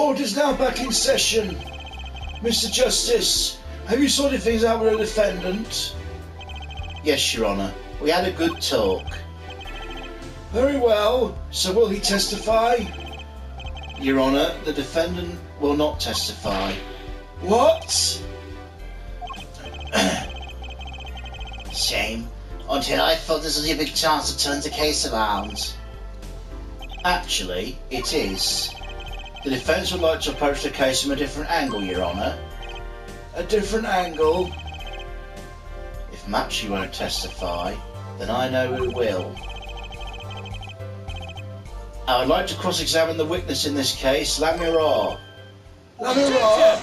Court is now back in session. Mr. Justice, have you sorted things out with the defendant? Yes, Your Honour. We had a good talk. Very well. So will he testify? Your Honour, the defendant will not testify. What? Shame. Until I thought this was your big chance to turn the case around. Actually, it is. The defence would like to approach the case from a different angle, Your Honour. A different angle? If Matthew won't testify, then I know who will. I would like to cross-examine the witness in this case, Lamira. Lamira!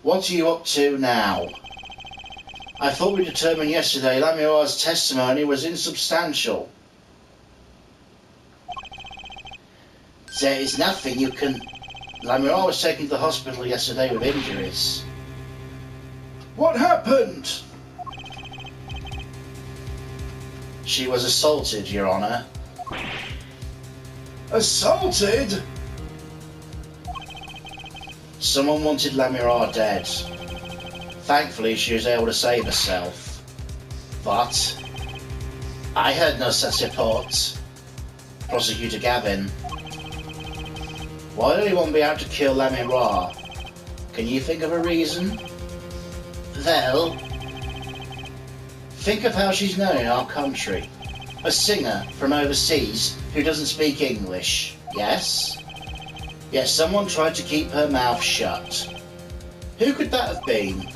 What are you up to now? I thought we determined yesterday Lamira's testimony was insubstantial. There is nothing you can... Lamira was taken to the hospital yesterday with injuries. What happened? She was assaulted, Your Honour. Assaulted? Someone wanted Lamira dead. Thankfully, she was able to save herself. But I heard no such report. Prosecutor Gavin. Why would anyone be out to kill Lamira? Can you think of a reason? Well, think of how she's known in our country. A singer from overseas who doesn't speak English, yes? Yet someone tried to keep her mouth shut. Who could that have been?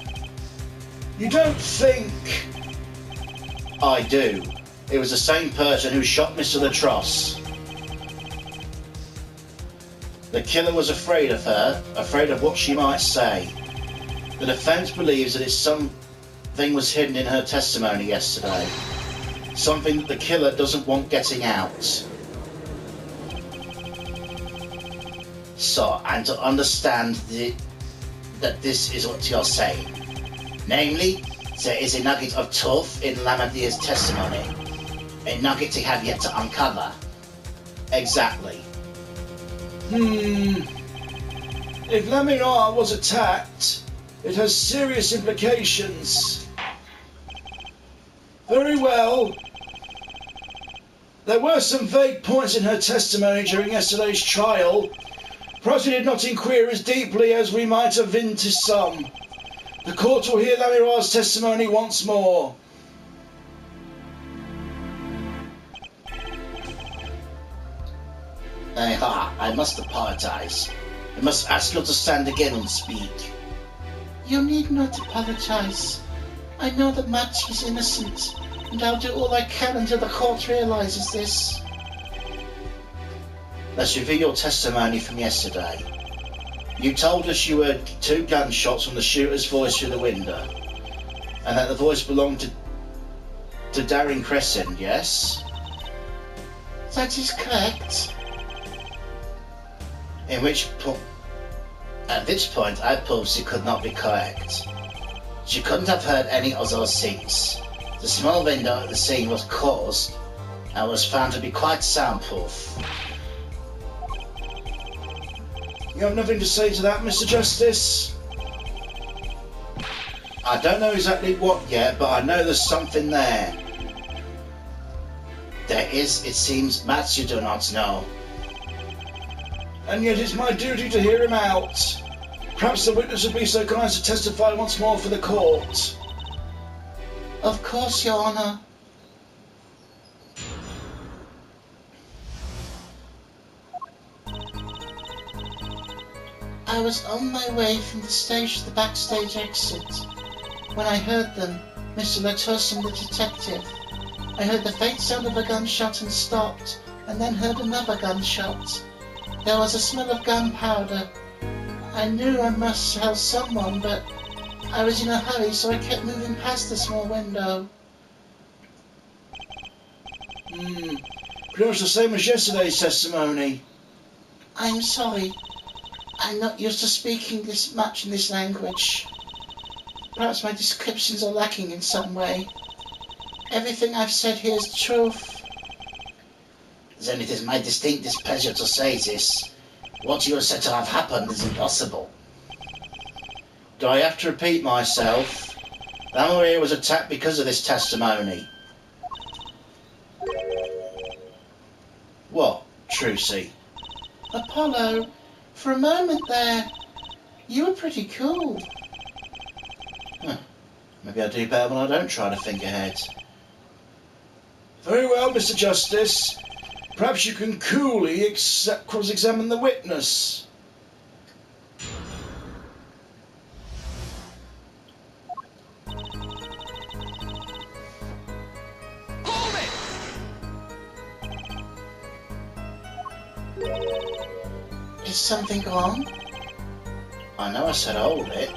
You don't think... I do. It was the same person who shot Mr. Latrosse. The killer was afraid of her, afraid of what she might say. The defence believes that something was hidden in her testimony yesterday. Something that the killer doesn't want getting out. So, and to understand that this is what you're saying. Namely, there is a nugget of truth in Lamira's testimony. A nugget they have yet to uncover. Exactly. If Lamira was attacked, it has serious implications. Very well. There were some vague points in her testimony during yesterday's trial. Perhaps we did not inquire as deeply as we might have into some. The court will hear Lamira's testimony once more. I must apologize. I must ask you to stand again and speak. You need not apologize. I know that Matthew is innocent, and I'll do all I can until the court realizes this. Let's review your testimony from yesterday. You told us you heard 2 gunshots from the shooter's voice through the window, and that the voice belonged to Darren Crescent, yes? That is correct. At which point I proved she could not be correct. She couldn't have heard any of those things. The small window at the scene was closed and was found to be quite soundproof. You have nothing to say to that, Mr. Justice? I don't know exactly what yet, but I know there's something there. There is, it seems, Matt you do not know. And yet it's my duty to hear him out. Perhaps the witness would be so kind as to testify once more for the court. Of course, Your Honour. I was on my way from the stage to the backstage exit when I heard them, Mr. Latrosse and the detective. I heard the faint sound of a gunshot and stopped, and then heard another gunshot. There was a smell of gunpowder. I knew I must have someone, but I was in a hurry, so I kept moving past the small window. Pretty much the same as yesterday's testimony. I'm sorry. I'm not used to speaking this much in this language. Perhaps my descriptions are lacking in some way. Everything I've said here is truth. then it is my distinct displeasure to say this. What you are said to have happened is impossible. Do I have to repeat myself? Maria was attacked because of this testimony. What, Trucy? Apollo, for a moment there, you were pretty cool. Maybe I do better when I don't try to think ahead. Very well, Mr. Justice. Perhaps you can coolly cross-examine the witness. Hold it! Is something wrong? I know I said hold it,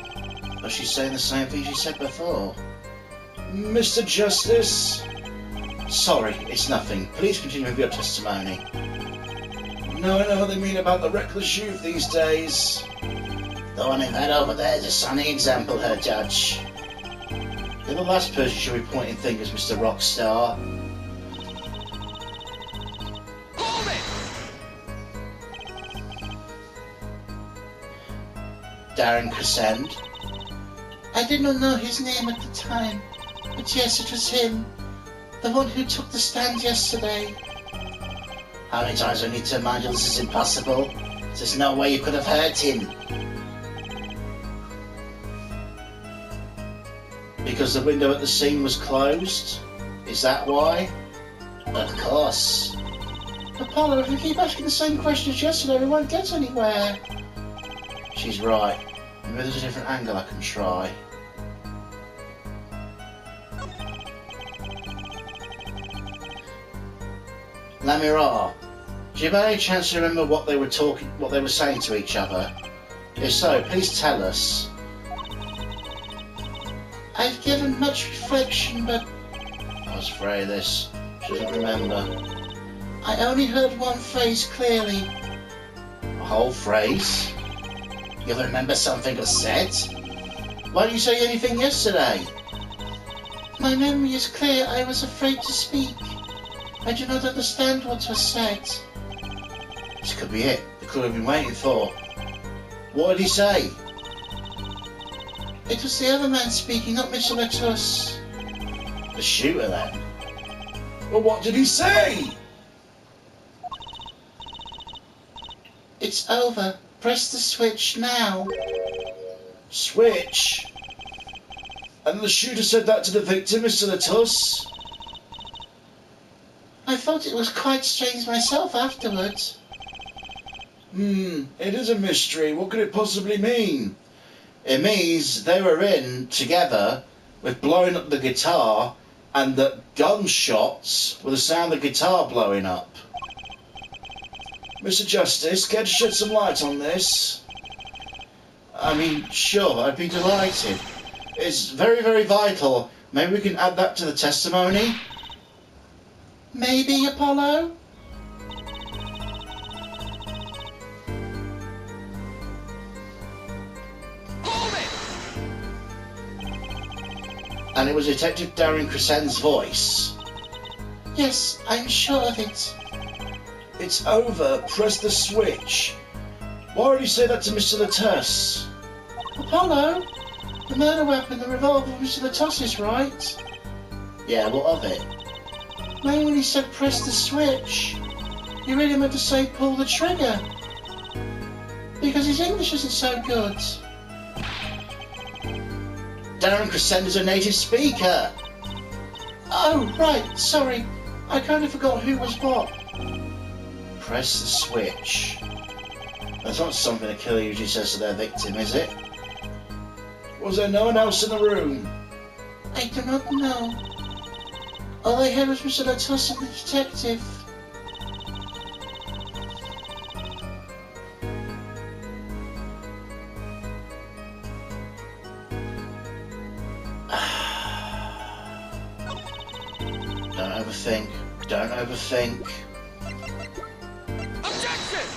but she's saying the same thing she said before. Mr. Justice? Sorry, it's nothing. Please continue with your testimony. No, I know what they mean about the reckless youth these days. The one in that over there is a sunny example, Her Judge. You're the last person you should be pointing fingers, Mr. Rockstar. Hold it! Darren Crescend. I did not know his name at the time, but yes, it was him. The one who took the stand yesterday. How many times do I need to remind you this is impossible? There's no way you could have hurt him. Because the window at the scene was closed? Is that why? Of course. Apollo, if we keep asking the same questions yesterday, we won't get anywhere. She's right. Maybe there's a different angle I can try. Lamira, do you by any chance remember what they were saying to each other? If so, please tell us. I've given much reflection, but I was afraid of this. She doesn't remember. I only heard one phrase clearly. A whole phrase? You remember something was said? Why didn't you say anything yesterday? My memory is clear. I was afraid to speak. I do not understand what was said. This could be it. The clue we've been waiting for. What did he say? It was the other man speaking, not Mr. Latus. The shooter, then. Well, what did he say? It's over. Press the switch now. Switch? And the shooter said that to the victim, Mr. Latus? I thought it was quite strange myself afterwards. It is a mystery. What could it possibly mean? It means they were in together with blowing up the guitar and that gunshots were the sound of the guitar blowing up. Mr. Justice, care to shed some light on this? I mean, sure, I'd be delighted. It's very, very vital. Maybe we can add that to the testimony? Maybe, Apollo? Hold it! And it was Detective Darren Crescend's voice. Yes, I'm sure of it. It's over. Press the switch. Why would you say that to Mr. Latus? Apollo? The murder weapon, the revolver of Mr. Latus is right. Yeah, what of it? Maybe when he said press the switch, he really meant to say pull the trigger. Because his English isn't so good. Darren Crescend is a native speaker. Oh, right, sorry. I kind of forgot who was what. Press the switch. That's not something a killer usually says to their victim, is it? Was there no one else in the room? I do not know. All I heard was Mr. Latus and the detective. Don't overthink. Don't overthink. Objection!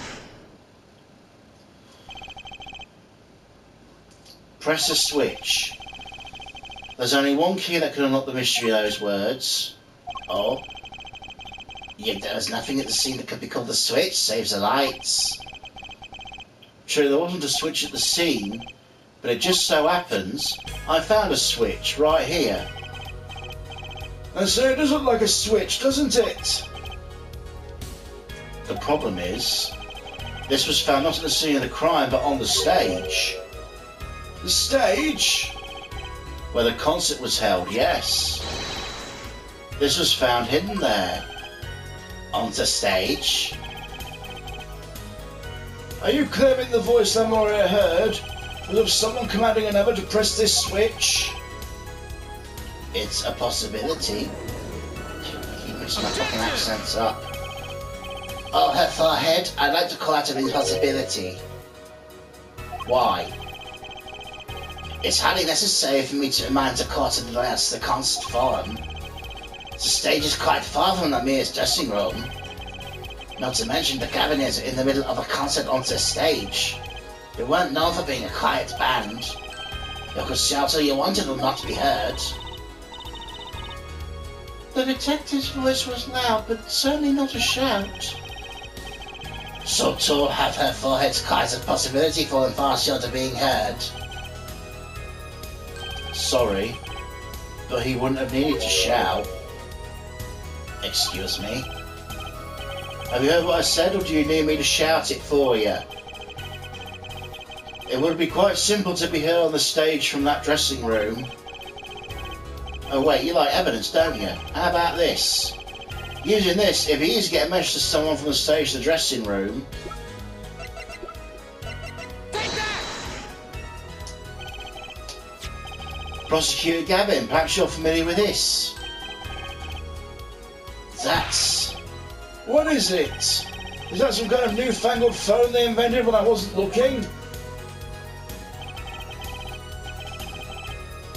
Press the switch. There's only one key that can unlock the mystery of those words. Oh. Yet there was nothing at the scene that could be called the switch, save the lights. True, there wasn't a switch at the scene, but it just so happens I found a switch right here. And so it does look like a switch, doesn't it? The problem is, this was found not at the scene of the crime, but on the stage. The stage? Where the concert was held, yes. This was found hidden there. On the stage? Are you claiming the voice Lamoria heard was of someone commanding another to press this switch? It's a possibility. Keep mixing my fucking accents up. Oh, her forehead, I'd like to call out an impossibility. Why? It's hardly necessary for me to remind the court to denounce the concert forum. The stage is quite far from Lamir's dressing room. Not to mention the cabin is in the middle of a concert on the stage. They weren't known for being a quiet band. You could shout all you wanted will not be heard. The detective's voice was loud, but certainly not a shout. So to have her forehead quite a possibility for him far short of being heard. Sorry, but he wouldn't have needed to shout. Excuse me? Have you heard what I said, or do you need me to shout it for you? It would be quite simple to be heard on the stage from that dressing room. Oh wait, you like evidence, don't you? How about this? Using this, if he is to get a message to someone from the stage to the dressing room... Take that! Prosecutor Gavin, perhaps you're familiar with this? That's... What is it? Is that some kind of newfangled phone they invented when I wasn't looking?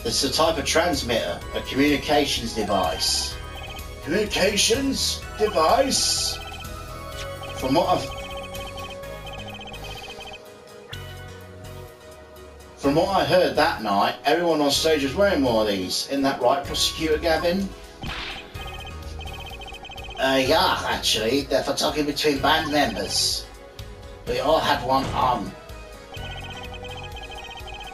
It's a type of transmitter, a communications device. Communications device? From what I heard that night, everyone on stage was wearing one of these. Isn't that right, Prosecutor Gavin? Yeah, actually, they're for talking between band members. We all had one on.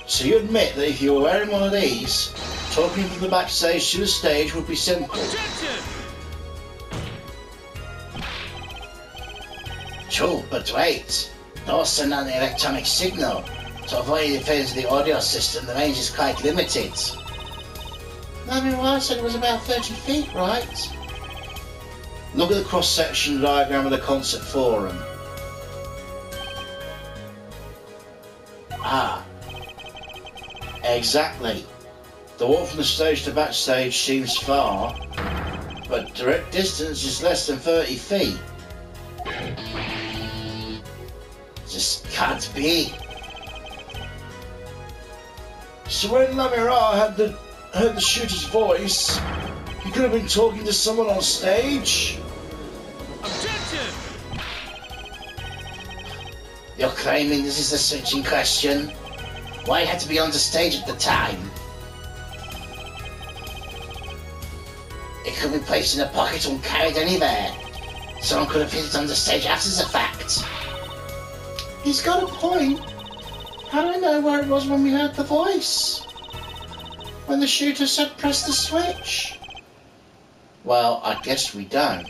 So you admit that if you were wearing one of these, talking from the backstage to the stage would be simple? Objection! True, but wait. Those send an electronic signal. To avoid interference with the audio system, the range is quite limited. Lamir said it was about 30 feet, right? Look at the cross-section diagram of the concert forum. Ah, Exactly. The walk from the stage to backstage seems far, but direct distance is less than 30 feet. this can't be. So when Lamira heard the shooter's voice, he could have been talking to someone on stage? Objection! You're claiming this is the switch in question? Why it had to be on the stage at the time? It could be placed in a pocket and carried anywhere. Someone could have hit it on the stage after the fact. He's got a point. How do I know where it was when we heard the voice? When the shooter said press the switch? Well, I guess we don't.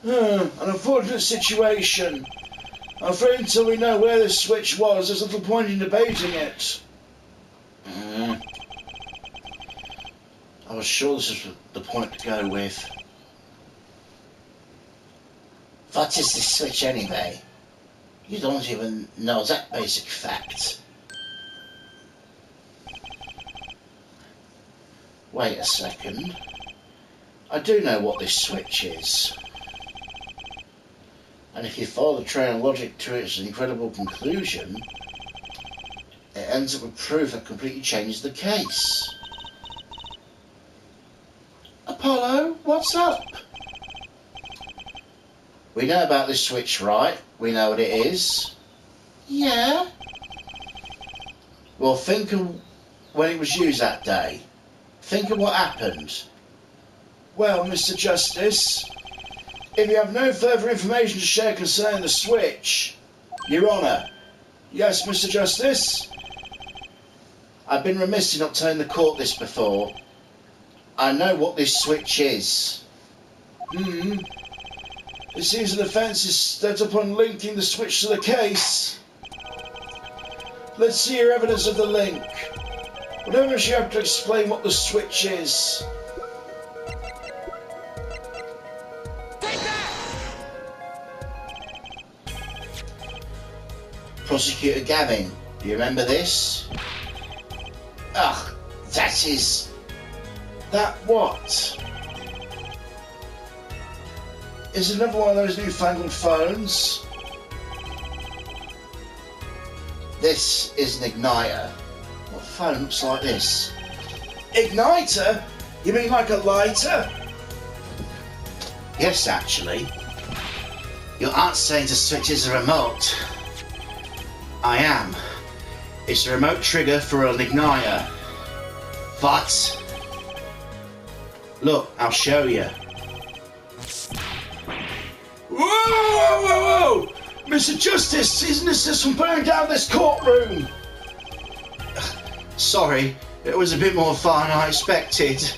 An unfortunate situation. I'm afraid until we know where the switch was, there's little point in debating it. I was sure this was the point to go with. What is this switch anyway? You don't even know that basic fact. Wait a second. I do know what this switch is. And if you follow the train of logic to its incredible conclusion, it ends up with proof that completely changes the case. Apollo, what's up? We know about this switch, right? We know what it is. Yeah? Well, think of when it was used that day. Think of what happened. Well, Mr. Justice, If you have no further information to share concerning the switch, Your Honour. Yes, Mr. Justice? I've been remiss in not telling the court this before. I know what this switch is. It seems the defence is set upon linking the switch to the case. Let's see your evidence of the link. Whatever you have to explain what the switch is. Take that! Prosecutor Gavin, do you remember this? Ugh, that is... That what? Is it another one of those newfangled phones? This is an igniter. What phone looks like this? Igniter? You mean like a lighter? Yes, actually. You aren't saying the switch is a remote. I am. It's a remote trigger for an igniter. But... Look, I'll show you. Whoa, whoa, whoa, whoa! Mr. Justice, isn't this from burning down this courtroom? Sorry, it was a bit more fun than I expected.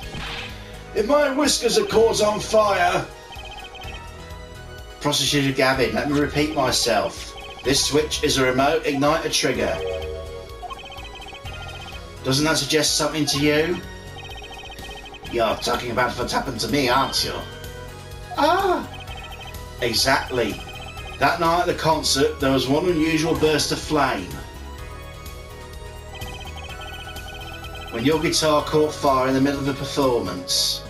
If my whiskers are caught on fire... Prosecutor Gavin, let me repeat myself. This switch is a remote igniter trigger. Doesn't that suggest something to you? You're talking about what happened to me, aren't you? Ah! Exactly. That night at the concert, there was one unusual burst of flame. When your guitar caught fire in the middle of a performance.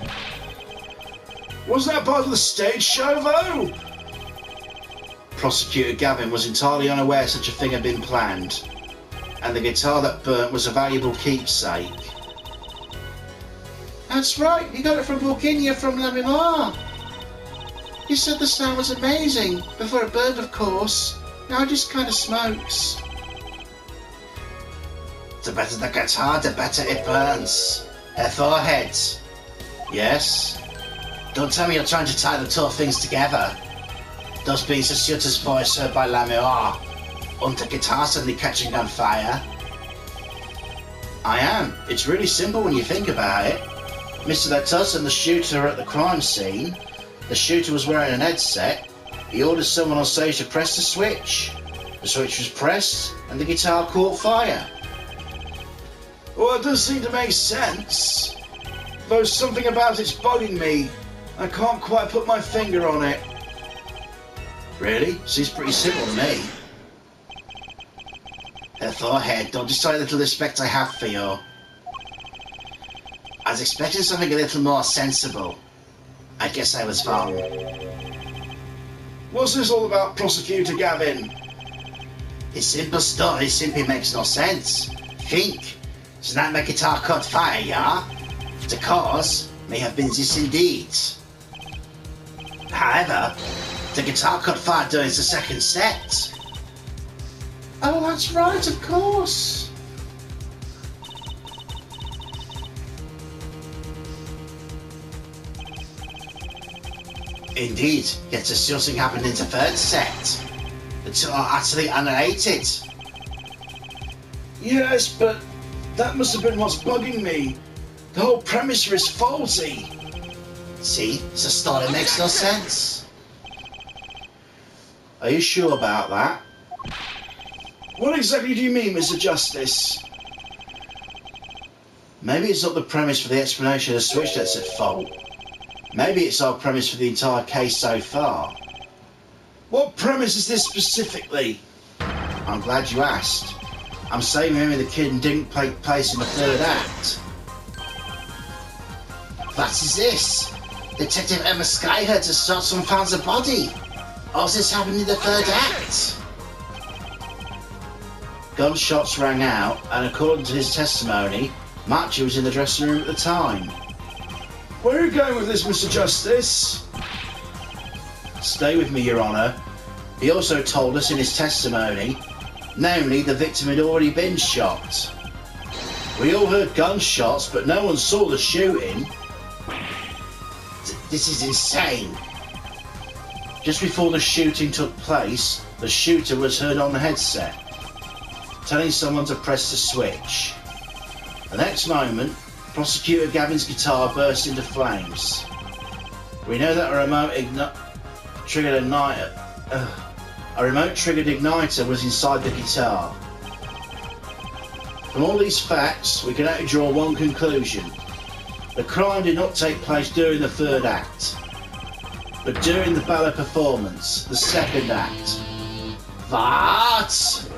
Wasn't that part of the stage show, though? Prosecutor Gavin was entirely unaware such a thing had been planned, and the guitar that burnt was a valuable keepsake. That's right, he got it from Bourguignon from La Mémoire. He said the sound was amazing, before it burned of course. Now it just kind of smokes. The better the guitar, the better it burns. Her forehead. Yes? Don't tell me you're trying to tie the two things together. Those being Sassiota's voice heard by La Mémoire, and the guitar suddenly catching on fire. I am. It's really simple when you think about it. Mr. Letus and the shooter are at the crime scene. The shooter was wearing an headset. He ordered someone on stage to press the switch. The switch was pressed, and the guitar caught fire. Well, it does seem to make sense. Though something about it's bugging me. I can't quite put my finger on it. Really? Seems pretty simple to me. Forehead, don't destroy the little respect I have for you. I was expecting something a little more sensible. I guess I was wrong. What's this all about, Prosecutor Gavin? His simple story simply makes no sense. Think. Does that my guitar caught fire, yeah? The cause may have been this indeed. However, the guitar caught fire during the second set. Oh, that's right, of course. Indeed, yet the shooting happened in the third set. The two are utterly unrelated. Yes, but that must have been what's bugging me. The whole premise here is faulty. See, the story makes no sense. Are you sure about that? What exactly do you mean, Mr. Justice? Maybe it's not the premise for the explanation of the switch that's at fault. Maybe it's our premise for the entire case so far. What premise is this specifically? I'm glad you asked. I'm saying Mary the Kid didn't take place in the third act. What is this? Detective Emma Skyhurt has shot someone found the body. All this happened in the third act. Gunshots rang out, and according to his testimony, Matthew was in the dressing room at the time. Where are you going with this, Mr. Justice? Stay with me, Your Honour. He also told us in his testimony, namely the victim had already been shot. We all heard gunshots, but no one saw the shooting. This is insane. Just before the shooting took place, the shooter was heard on the headset, telling someone to press the switch. The next moment, Prosecutor Gavin's guitar burst into flames. We know that a remote-triggered igniter was inside the guitar. From all these facts, we can only draw one conclusion. The crime did not take place during the third act, but during the ballet performance, the second act. What?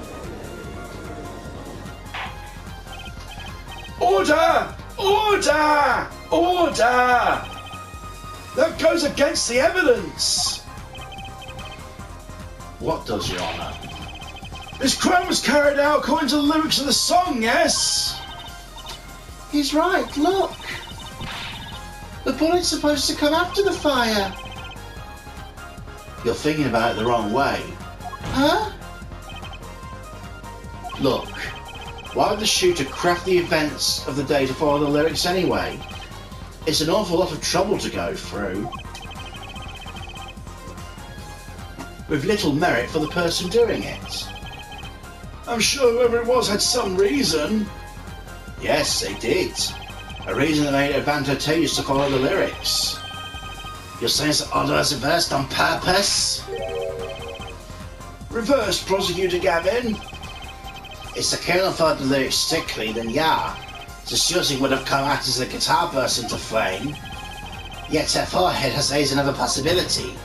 Order! Order! Order! That goes against the evidence! What does, Your Honour? This crime was carried out according to the lyrics of the song, yes? He's right, look. The bullet's supposed to come after the fire. You're thinking about it the wrong way. Huh? Look, why would the shooter craft the events of the day to follow the lyrics anyway? It's an awful lot of trouble to go through, with little merit for the person doing it. I'm sure whoever it was had some reason. Yes, they did. A reason that made it advantageous to follow the lyrics. You're saying the order was reversed on purpose? Reversed, Prosecutor Gavin? If the killer followed the lyrics strictly, then yeah, the shooting would have come out as the guitar burst into flame. Yet her forehead has raised another possibility.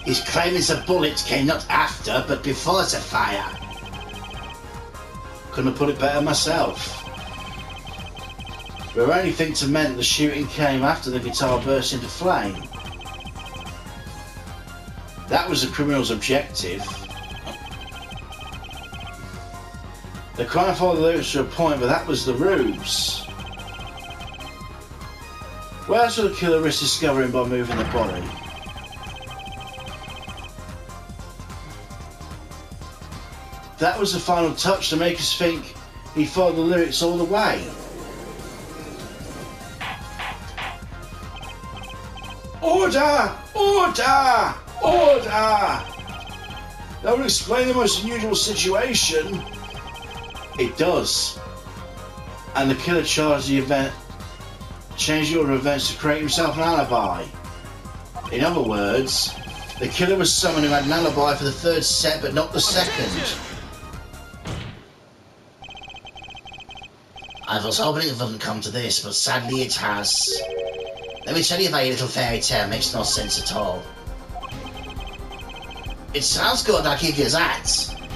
He's claiming the bullet came not after, but before the fire. Couldn't have put it better myself. We're only think to meant the shooting came after the guitar burst into flame. That was the criminal's objective. The crime followed the lyrics to a point, but that was the ruse. Where else would the killer risk discovering by moving the body? That was the final touch to make us think he followed the lyrics all the way. Order! Order! Order! That would explain the most unusual situation. It does. And the killer changed the order of events to create himself an alibi. In other words, the killer was someone who had an alibi for the third set but not the second. I was hoping it wouldn't come to this, but sadly it has. Let me tell you about your little fairy tale, makes no sense at all. It sounds good, I'll give you that.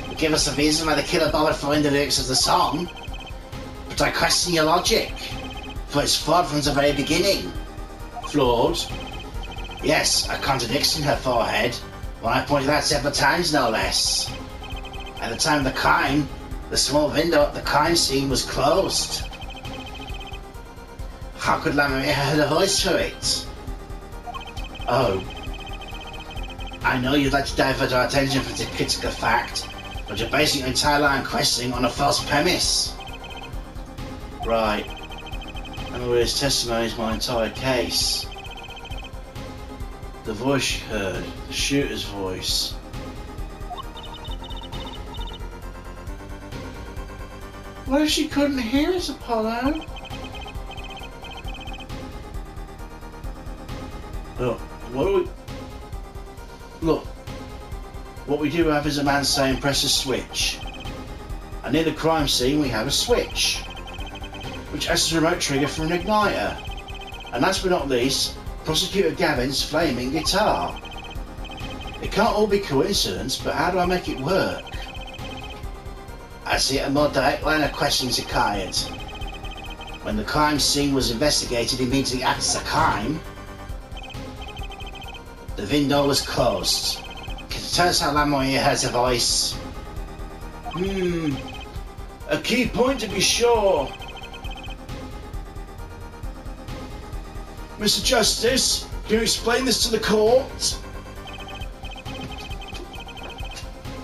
You give us a reason why the killer bothered following the lyrics of the song. But I question your logic, for it's flawed from the very beginning. Flawed? Yes, a contradiction in her forehead, when I pointed out several times, no less. At the time of the crime, the small window at the crime scene was closed. How could Lamoury have heard a voice for it? Oh. I know you'd like to divert our attention from the critical fact, but you're basing your entire line of questioning on a false premise. Right. Lamoury's testimony is my entire case. The voice you heard, the shooter's voice. What if she couldn't hear us, Apollo? Look, what we do have is a man saying press a switch. And near the crime scene we have a switch, which acts as a remote trigger for an igniter. And last but not least, Prosecutor Gavin's flaming guitar. It can't all be coincidence, but how do I make it work? I see a more direct line of questions required. When the crime scene was investigated immediately after the crime, the window was closed. Can you tell us how Lamoury has a voice? A key point to be sure. Mr. Justice, can you explain this to the court?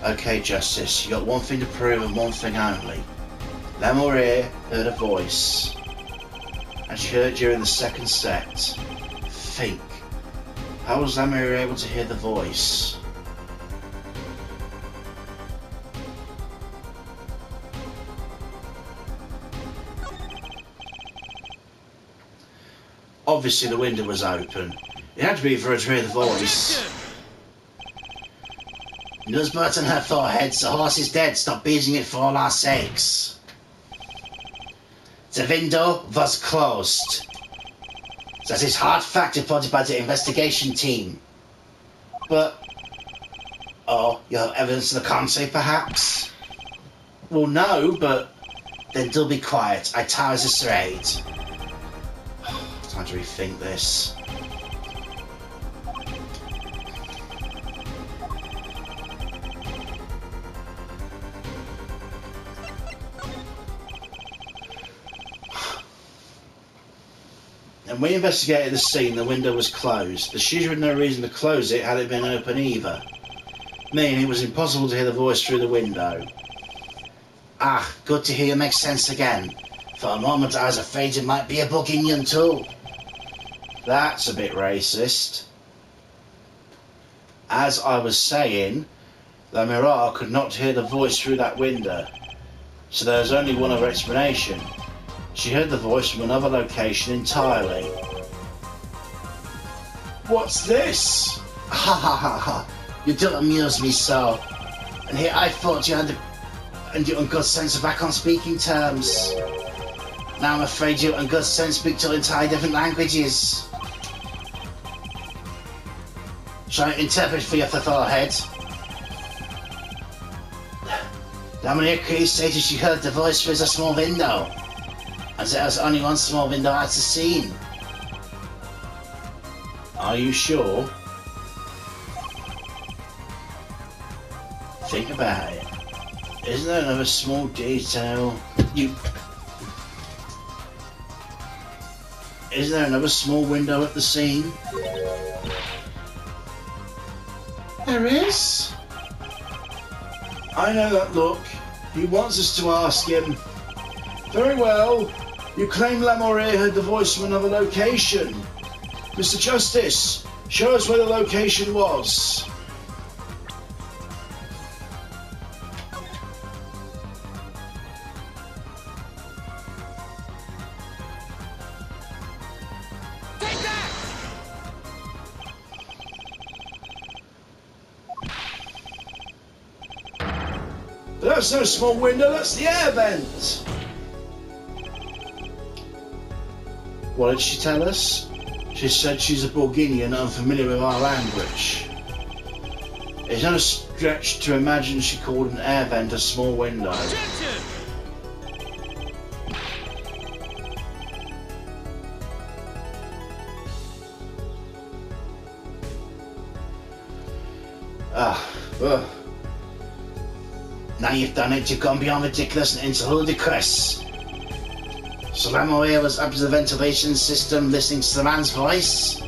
Okay, Justice, you got one thing to prove and one thing only. Lamoury heard a voice, and she heard it during the second set. Think. How was Lamia able to hear the voice? Obviously the window was open. It had to be for her to hear the voice. Noseburt on her forehead, the horse is dead, stop beating it for all our sakes. The window was closed. That is hard fact reported by the investigation team. But... oh, you have evidence to the contrary, perhaps? Well, no, but... then do be quiet. I towers is straight. Time to rethink this. And we investigated the scene, the window was closed. The shooter had no reason to close it had it been open either. Meaning it was impossible to hear the voice through the window. Ah, good to hear you make sense again. For a moment I was afraid it might be a Bourguignon too. That's a bit racist. As I was saying, the Mirage could not hear the voice through that window. So there's only one other explanation. She heard the voice from another location entirely. What's this? Ha ha ha ha. You don't amuse me so. And here I thought you had your good sense are back on speaking terms. Now I'm afraid you and good sense speak two entirely different languages. Shall I interpret for you, the forehead? Dominic Cruz stated she heard the voice through a small window. As there was only one small window at the scene. Are you sure? Think about it. Isn't there another small detail? Isn't there another small window at the scene? There is? I know that look. He wants us to ask him. Very well. You claim Lamourie heard the voice from another location. Mr. Justice, show us where the location was. Take that! But that's no small window, that's the air vent. What did she tell us? She said she's a Bourguignon unfamiliar with our language. It's not a stretch to imagine she called an air vent a small window. Attention! Now you've done it, you've gone beyond ridiculous and into ludicrous. So Lamourie was up to the ventilation system listening to the man's voice?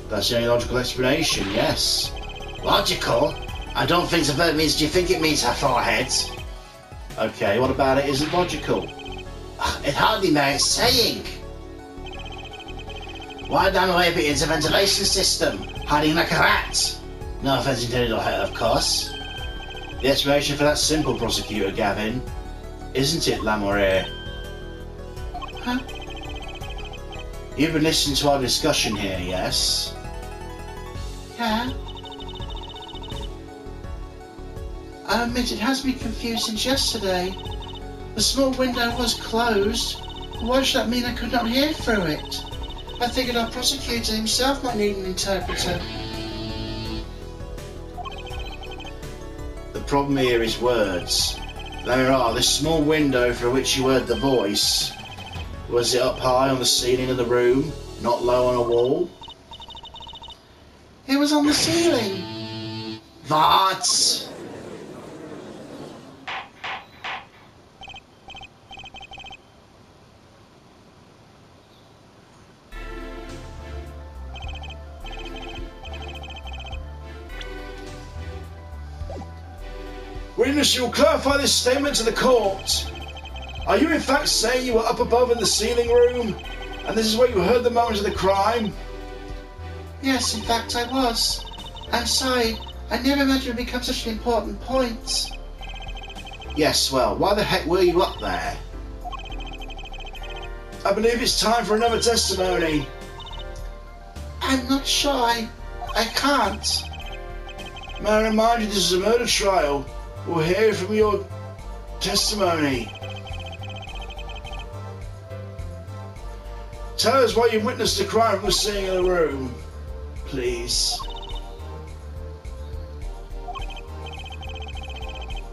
That's the only logical explanation, yes. Logical? I don't think the verb means do you think it means her forehead? Okay, what about it isn't logical? It hardly merits saying. Why Lamourie be into the ventilation system, hiding like a rat? No offense intended or hurt, of course. The explanation for that's simple, Prosecutor Gavin. Isn't it, Lamourie? Huh? You've been listening to our discussion here, yes? Yeah? I admit it has been confused since yesterday. The small window was closed. Why should that mean I could not hear through it? I figured our prosecutor himself might need an interpreter. The problem here is words. There are this small window through which you heard the voice. Was it up high on the ceiling of the room, not low on a wall? It was on the ceiling. What? Witness, you will clarify this statement to the court. Are you in fact saying you were up above in the ceiling room, and this is where you heard the moment of the crime? Yes, in fact I was. I'm sorry. I never imagined it would become such an important point. Yes, well, why the heck were you up there? I believe it's time for another testimony. I'm not sure. I can't. May I remind you this is a murder trial. We'll hear from your testimony. Tell us why you witnessed the crime we're seeing in the room, please.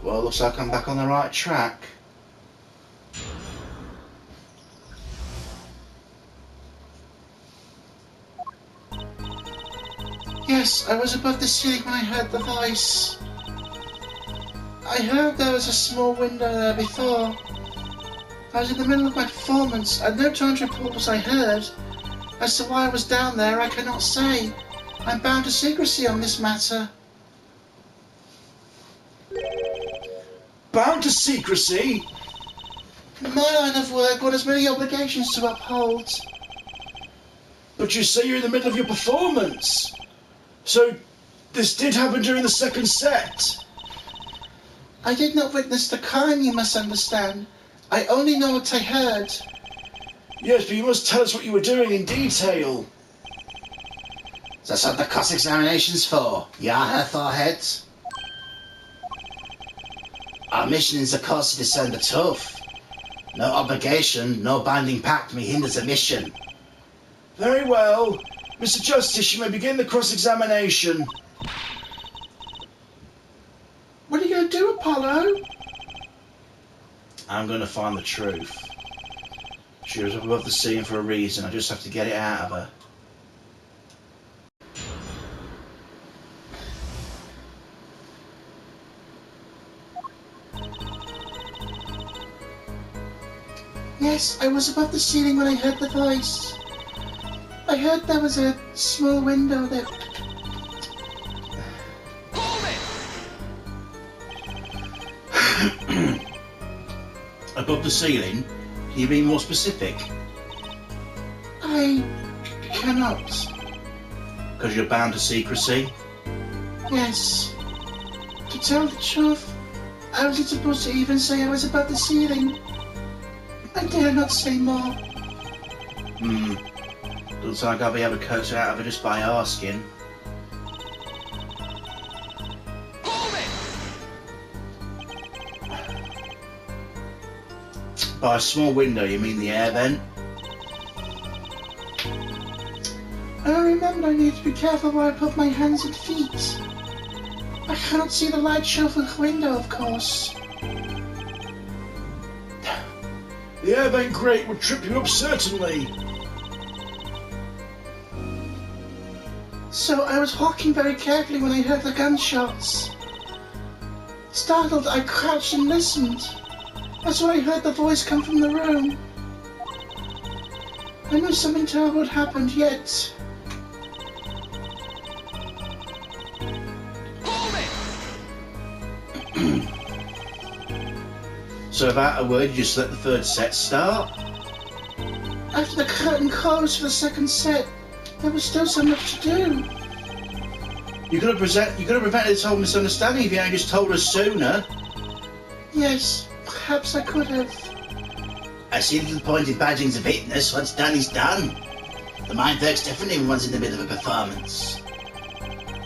Well, looks like I'm back on the right track. Yes, I was above the ceiling when I heard the voice. I heard there was a small window there before. I was in the middle of my performance. I had no time to report what I heard. As to why I was down there, I cannot say. I'm bound to secrecy on this matter. Bound to secrecy? My line of work has many obligations to uphold. But you say you're in the middle of your performance. So, this did happen during the second set. I did not witness the crime, you must understand. I only know what I heard. Yes, but you must tell us what you were doing in detail. That's what the cross-examination's for, yeah, Thorhead? Our mission is, of course, to discern the truth. No obligation, no binding pact may hinder the mission. Very well. Mr. Justice, you may begin the cross-examination. What are you going to do, Apollo? I'm going to find the truth. She was up above the scene for a reason. I just have to get it out of her. Yes, I was above the ceiling when I heard the voice. I heard there was a small window there. Hold it! Above the ceiling? Can you be more specific? I cannot. Because you're bound to secrecy? Yes. To tell the truth, I wasn't supposed to even say I was above the ceiling. I dare not say more. Looks like I'll be able to coax her out of her just by asking. Hold it! By a small window, you mean the air vent? I remember I need to be careful where I put my hands and feet. I cannot see the light show from the window, of course. The air vent grate would trip you up, certainly. So I was walking very carefully when I heard the gunshots. Startled, I crouched and listened. That's when I heard the voice come from the room. I knew something terrible had happened, yet Hold it! So without a word, you just let the third set start? after the curtain closed for the second set, there was still so much to do. You could have prevented this whole misunderstanding if you hadn't just told us sooner. Yes, perhaps I could have. I see little point in badging the witness. What's done is done. The mind works differently when one's in the middle of a performance.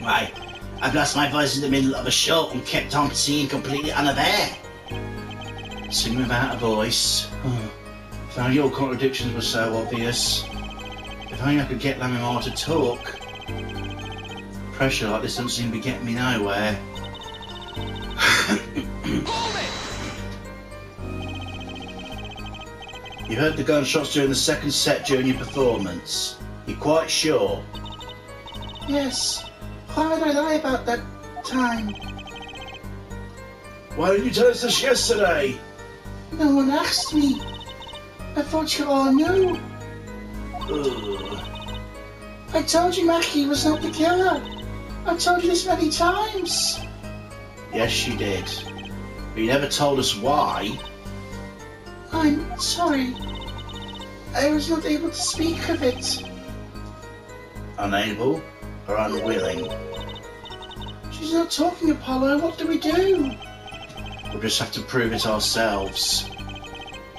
Why, I've lost my voice in the middle of a show and kept on singing completely unaware. Singing without a voice. If only your contradictions were so obvious. If only I could get Lamimar to talk. Pressure like this doesn't seem to be getting me nowhere. Hold it! You heard the gunshots during the second set during your performance. You're quite sure? Yes. Why would I lie about that time? Why didn't you tell us this yesterday? No one asked me. I thought you all knew. Ugh. I told you Mackie was not the killer. I've told you this many times. Yes, you did. But you never told us why. I'm sorry. I was not able to speak of it. Unable or unwilling? She's not talking, Apollo. What do we do? We'll just have to prove it ourselves.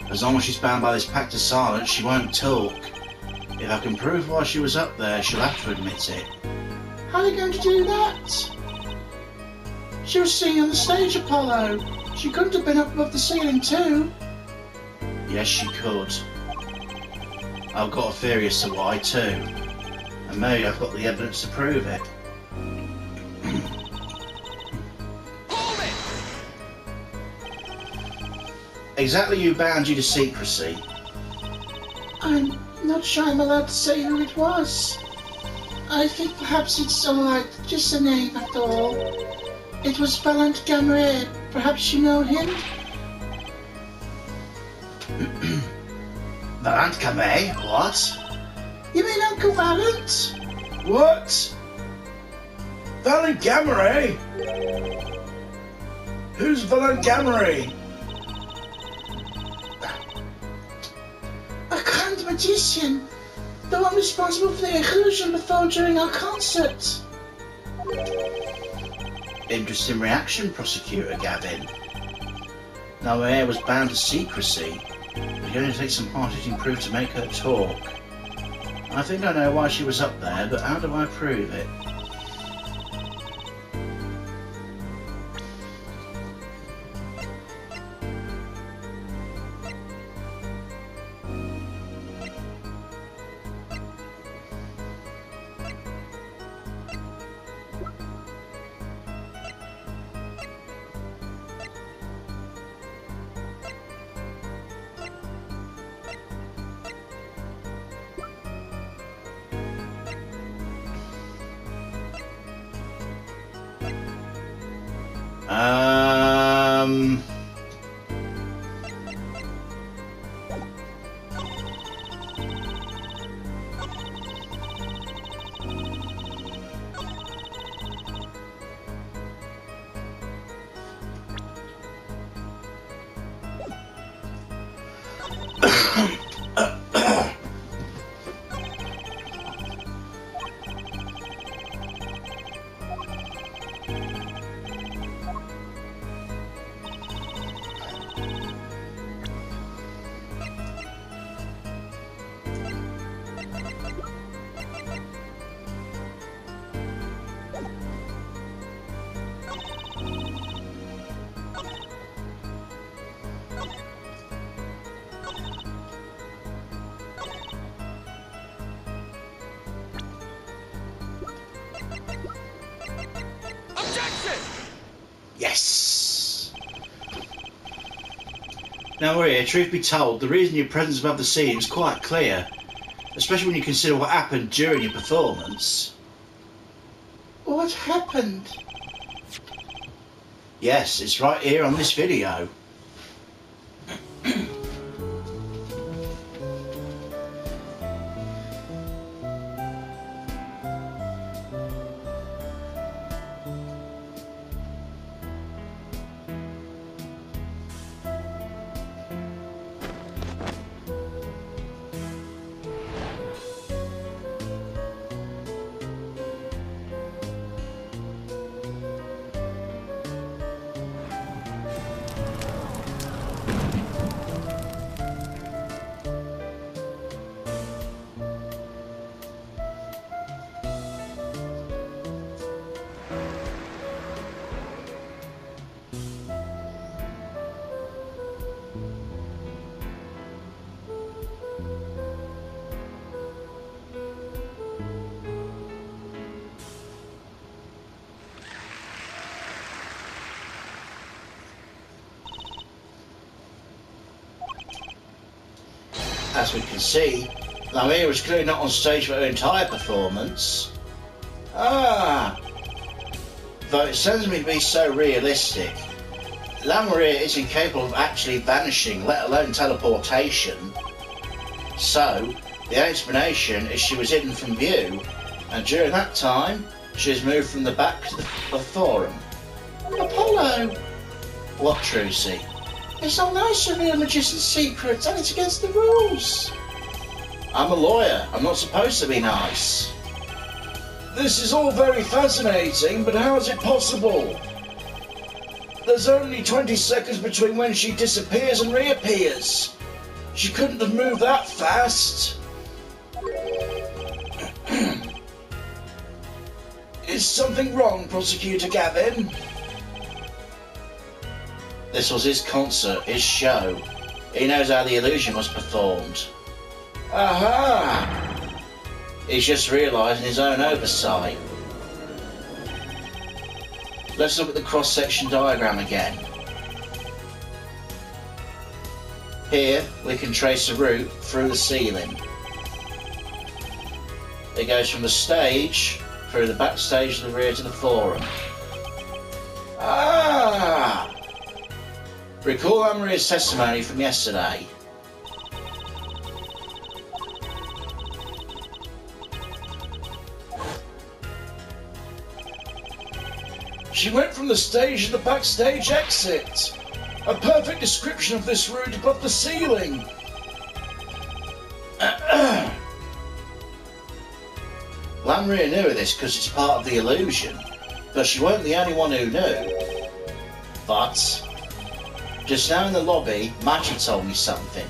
As long as she's bound by this pact of silence, she won't talk. If I can prove why she was up there, she'll have to admit it. How are you going to do that? She was singing on the stage, Apollo. She couldn't have been up above the ceiling too. Yes, she could. I've got a theory as to why too. And maybe I've got the evidence to prove it. Hold it! Exactly who bound you to secrecy? I'm not sure I'm allowed to say who it was. I think perhaps it's alright, just a name at all. It was Valant Gamere. Perhaps you know him? Valant Gamere? What? You mean Uncle Valant? What? Valant Gamere? Who's Valant Gamere? A grand magician. The one responsible for the illusion before during our concert. Interesting reaction, Prosecutor Gavin. Now, Mare was bound to secrecy. It's going to take some hard-hitting proof to make her talk. I think I know why she was up there, but how do I prove it? Objection! Yes! Now, Maria, truth be told, the reason your presence above the scene is quite clear, especially when you consider what happened during your performance. What happened? Yes, it's right here on this video. As we can see, Lamia was clearly not on stage for her entire performance. Ah! Though it sounds to me to be so realistic, Lamia is incapable of actually vanishing, let alone teleportation. So, the explanation is she was hidden from view, and during that time, she was moved from the back to the forum. Apollo! What, Trucy? It's not nice to reveal a magician's secrets, and it's against the rules. I'm a lawyer. I'm not supposed to be nice. This is all very fascinating, but how is it possible? There's only 20 seconds between when she disappears and reappears. She couldn't have moved that fast. Is something wrong, Prosecutor Gavin? This was his concert, his show. He knows how the illusion was performed. Aha! He's just realising his own oversight. Let's look at the cross-section diagram again. Here, we can trace a route through the ceiling. It goes from the stage, through the backstage to the rear to the forum. Ah! Recall Anne-Maria's testimony from yesterday. She went from the stage to the backstage exit. A perfect description of this route above the ceiling. Anne-Maria knew of this because it's part of the illusion, but she weren't the only one who knew. But just now in the lobby, Maggie told me something.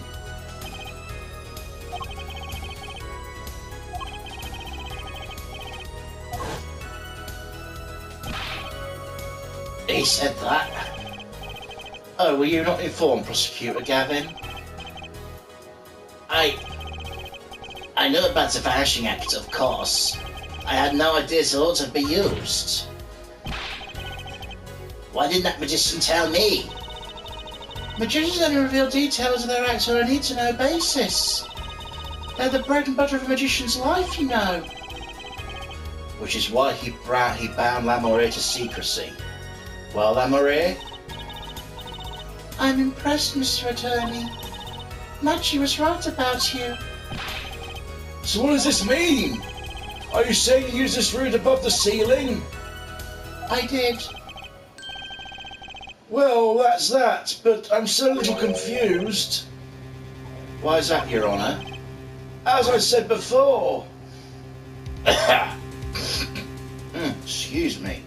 He said that. Oh, were you not informed, Prosecutor Gavin? I knew about the Vanishing Act, of course. I had no idea the laws would be used. Why didn't that magician tell me? Magicians only reveal details of their acts on a need-to-know basis. They're the bread and butter of a magician's life, you know. Which is why he bound Lamourie to secrecy. Well, Lamourie? I'm impressed, Mr. Attorney. Maggie was right about you. So what does this mean? Are you saying you used this route above the ceiling? I did. Well, that's that, but I'm still a little confused. Why is that, Your Honour? As I said before. Excuse me.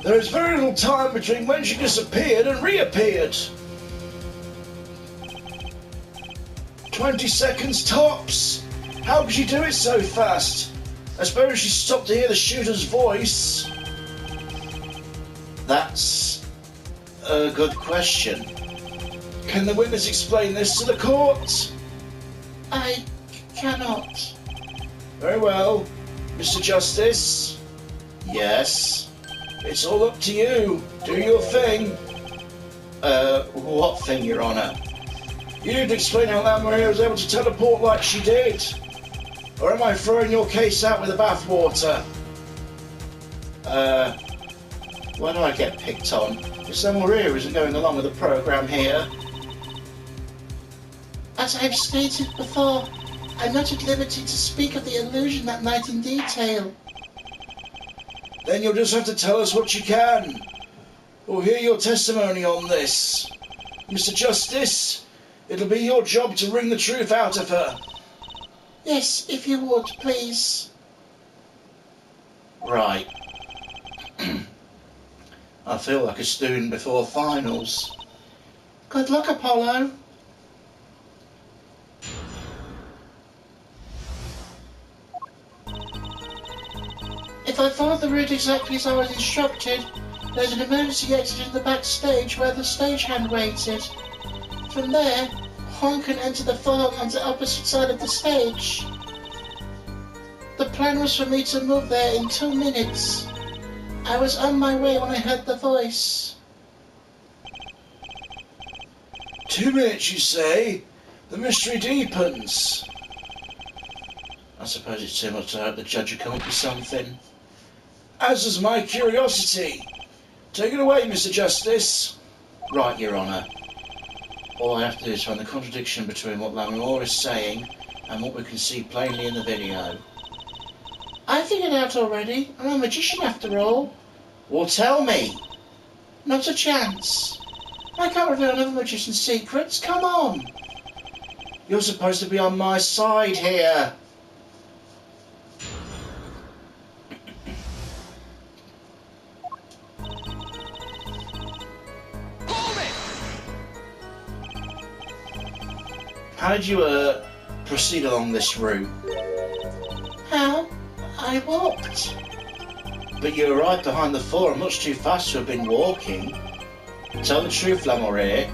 There is very little time between when she disappeared and reappeared. 20 seconds tops. How could she do it so fast? I suppose she stopped to hear the shooter's voice. That's a good question. Can the witness explain this to the court? I cannot. Very well. Mr. Justice, Yes? it's all up to you. Do your thing. What thing, Your Honour? You need to explain how Lamourie was able to teleport like she did. Or am I throwing your case out with the bathwater? Why do I get picked on? Miss Lamourie isn't going along with the programme here. As I've stated before, I'm not at liberty to speak of the illusion that night in detail. Then you'll just have to tell us what you can. We'll hear your testimony on this. Mr. Justice, it'll be your job to wring the truth out of her. Yes, if you would, please. Right. I feel like a student before finals. Good luck, Apollo. If I followed the route exactly as I was instructed, there's an emergency exit in the backstage where the stagehand waited. From there, Juan can enter the forum on the opposite side of the stage. The plan was for me to move there in 2 minutes. I was on my way when I heard the voice. 2 minutes, you say? The mystery deepens. I suppose it's too much to hope the judge will come up with something. As is my curiosity. Take it away, Mr. Justice. Right, Your Honour. All I have to do is find the contradiction between what Lamourie is saying and what we can see plainly in the video. I figured out already. I'm a magician after all. Well, tell me! Not a chance. I can't reveal another magician's secrets. Come on. You're supposed to be on my side here. Hold it! How did you proceed along this route? How? I walked. But you were right behind the four and much too fast to have been walking. Tell the truth, Lamoureux.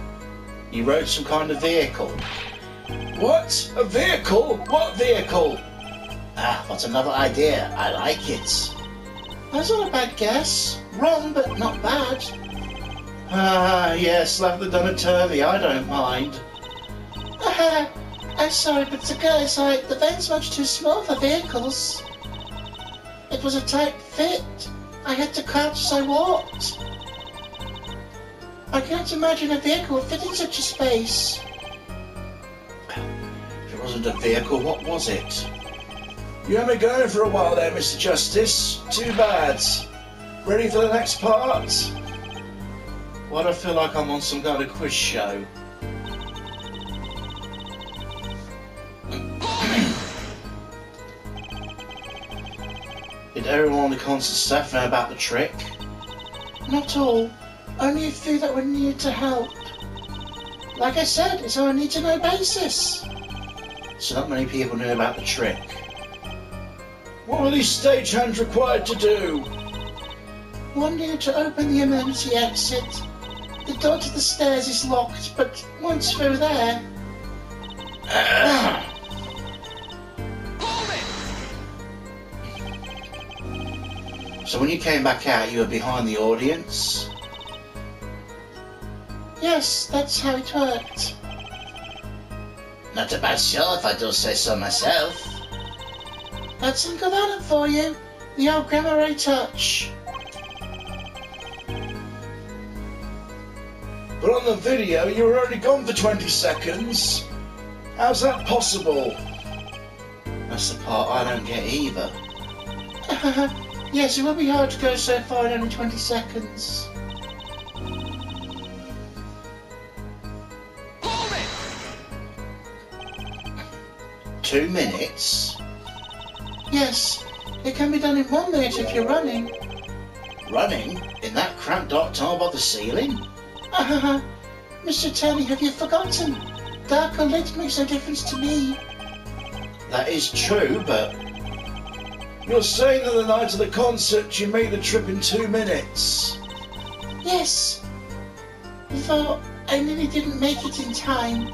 You rode some kind of vehicle. What? A vehicle? What vehicle? Ah, what another idea. I like it. That's not a bad guess. Wrong, but not bad. Ah, yes, laugh the done a turvy. I don't mind. I'm sorry, but the guy's like, the van's much too small for vehicles. It was a tight fit. I had to crouch as I walked. I can't imagine a vehicle would fit in such a space. If it wasn't a vehicle, what was it? You had me going for a while there, Mr. Justice. Too bad. Ready for the next part? Why do I feel like I'm on some kind of quiz show? Did everyone on the concert staff know about the trick? Not all. Only a few that were needed to help. Like I said, it's on a need-to-know basis. So not many people knew about the trick. What were these stagehands required to do? One needed to open the emergency exit. The door to the stairs is locked, but once through there... Hold it! So when you came back out, you were behind the audience? Yes, that's how it worked. Not a bad show if I do say so myself. That's Uncle Adam for you. The old Grandma Ray touch. But on the video, you were only gone for 20 seconds. How's that possible? That's the part I don't get either. Yes, it will be hard to go so far in only 20 seconds. Hold it! 2 minutes? Yes, it can be done in 1 minute if you're running. Running? In that cramped dark tunnel above the ceiling? Mr. Turney, have you forgotten? Dark or lit makes no difference to me. That is true, but... You're saying that the night of the concert you made the trip in 2 minutes? Yes. Though I nearly didn't make it in time.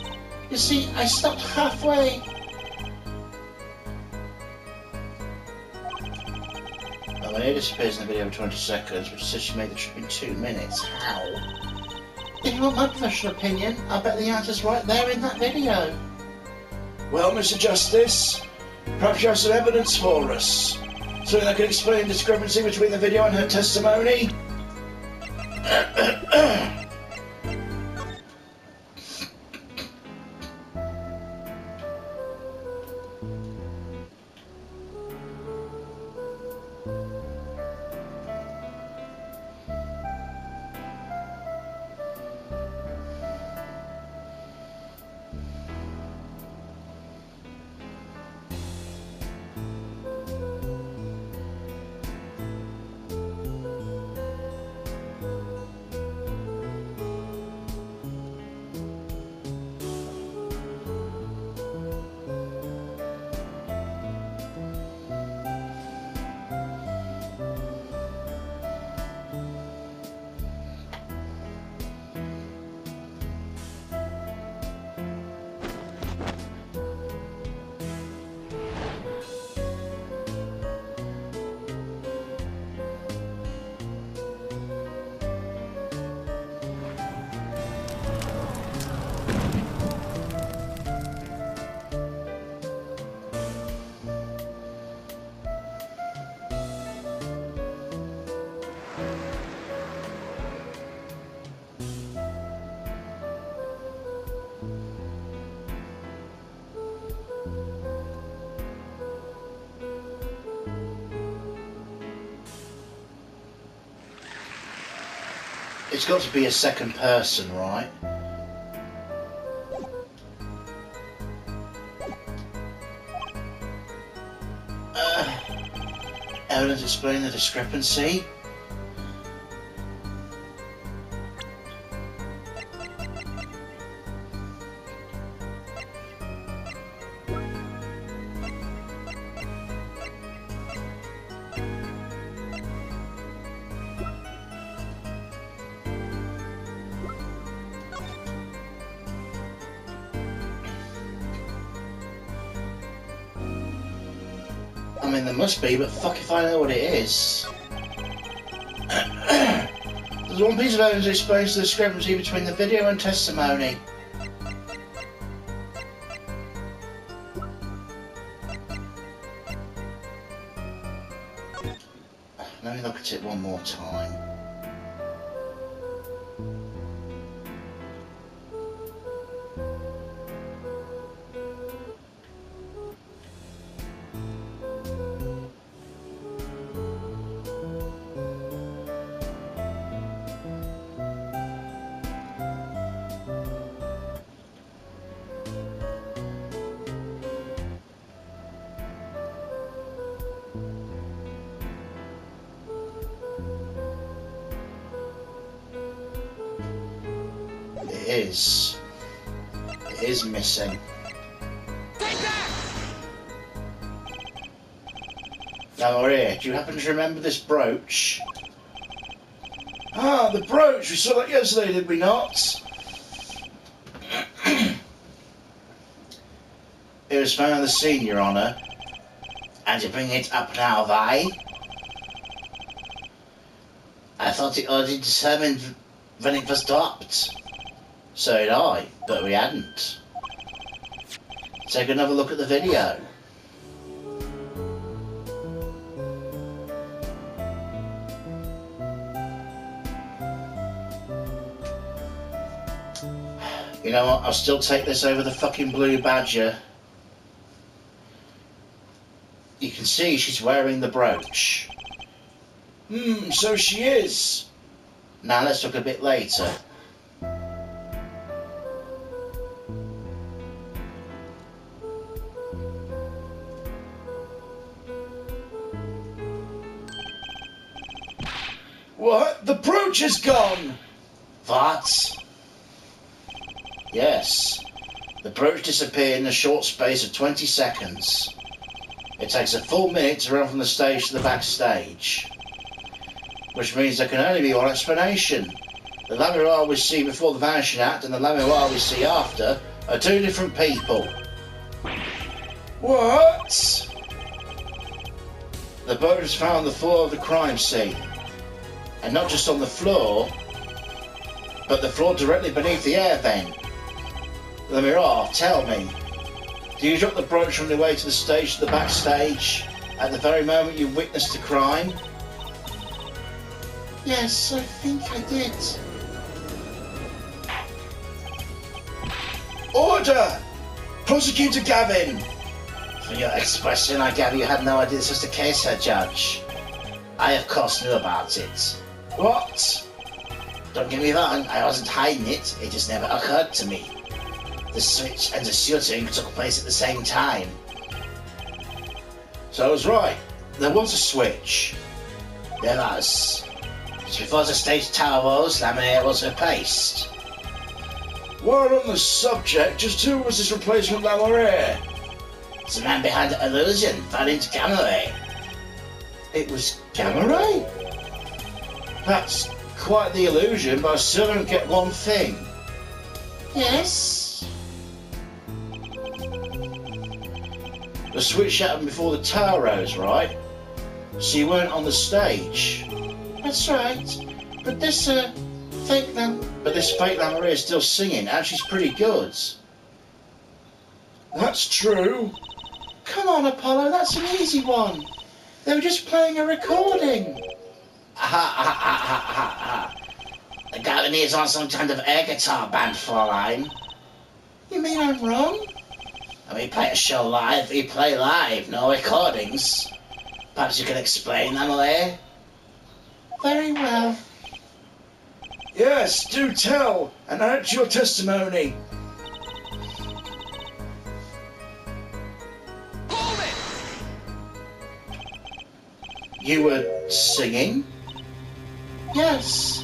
You see, I stopped halfway. Well, when it disappears in the video for 20 seconds, which says she made the trip in 2 minutes, how? If you want my professional opinion, I bet the answer's right there in that video. Well, Mr. Justice, perhaps you have some evidence for us. Something that can explain the discrepancy between the video and her testimony? It's got to be a second person, right? evidence explaining the discrepancy? I mean, there must be, but fuck if I know what it is. There's one piece of evidence that explains the discrepancy between the video and testimony. Let me look at it one more time. It is missing. Take that! Now, Maria, do you happen to remember this brooch? Ah, the brooch. We saw that yesterday, did we not? It was found on the scene, Your Honour. And you bring it up now, Vi? I thought it already determined when it was dropped. So did I, but we hadn't. Take another look at the video. You know what, I'll still take this over the fucking Blue Badger. You can see she's wearing the brooch. So she is. Now let's look a bit later. What? The brooch is gone! What? Yes. The brooch disappeared in a short space of 20 seconds. It takes a full minute to run from the stage to the backstage. Which means there can only be one explanation. The Lamiroir we see before the Vanishing Act and the Lamiroir we see after are two different people. What? The boat was found on the floor of the crime scene. And not just on the floor, but the floor directly beneath the air vent. Lamiroir, tell me, do you drop the brooch on your way to the stage to the backstage at the very moment you witnessed the crime? Yes, I think I did. Order! Prosecutor Gavin! From your expression, I gather you had no idea this was the case, Sir Judge. I, of course, knew about it. What? Don't get me wrong, I wasn't hiding it, it just never occurred to me. The switch and the shooting took place at the same time. So I was right. There was a switch. There was. Just before the stage tower rose, Lamiroir was replaced. While on the subject, just who was this replacement Lamiroir? It's the man behind the illusion, Valiant Gamma Ray. It was Gamma Ray? That's quite the illusion, but I still don't get one thing. Yes? The switch happened before the tower rose, right? So you weren't on the stage. That's right. But this, fake lamp. But this fake Lamiroir is still singing, and she's pretty good. That's true. Come on, Apollo, that's an easy one. They were just playing a recording. Ha ha ha ha ha ha. The Galaneer's on some kind of air guitar band, Fraulein. You mean I'm wrong? And we play a show live, we play live, no recordings. Perhaps you can explain, Lamiroir? Very well. Yes, do tell, and add to your testimony. Hold it! You were singing? Yes.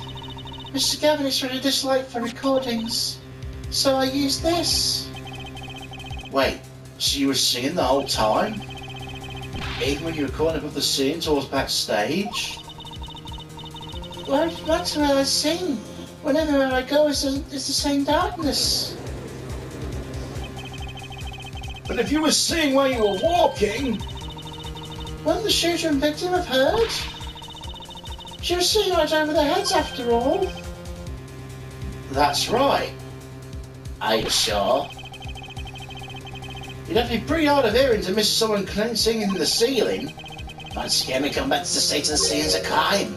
Mr. Gavin is really disliked for recordings, so I used this. Wait, so you were singing the whole time? Even when you were calling above the scene towards backstage? Well, that's where I sing. Whenever I go, it's the same darkness. But if you were singing while you were walking... Wouldn't the shooter and victim have heard? She was singing right over their heads after all. That's right. Are you sure? You'd have to be pretty hard of hearing to miss someone singing in the ceiling. Once again, we come back to the state of the scene's a crime.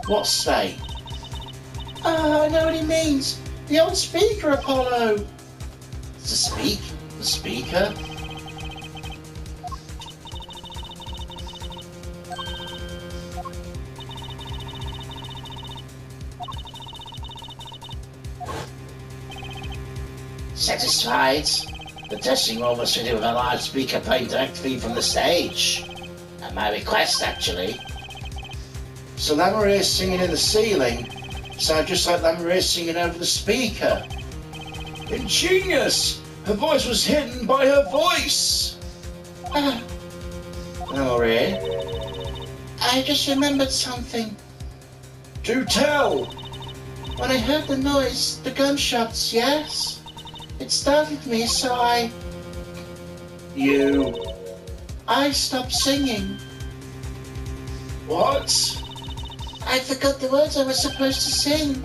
What state? Ah, I know what he means. The old speaker, Apollo. To speak? The speaker? Satisfied? The testing room was fitted with a large speaker playing direct feed from the stage. At my request, actually. So Lamarie's singing in the ceiling sound just like Lamarie's singing over the speaker. Ingenious! Her voice was hidden by her voice! Ah, Lamarie, I just remembered something. do tell! When I heard the noise, the gunshots, yes? It startled me, so I stopped singing. What? I forgot the words I was supposed to sing.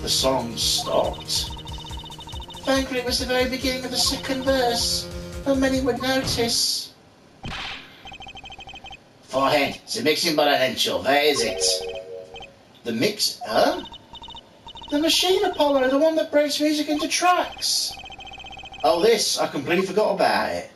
The song stopped. Thankfully, it was the very beginning of the second verse. Not many would notice. Forehead, the mixing potential, where is it? The mix... Huh? The machine, Apollo, the one that breaks music into tracks. Oh, this. I completely forgot about it.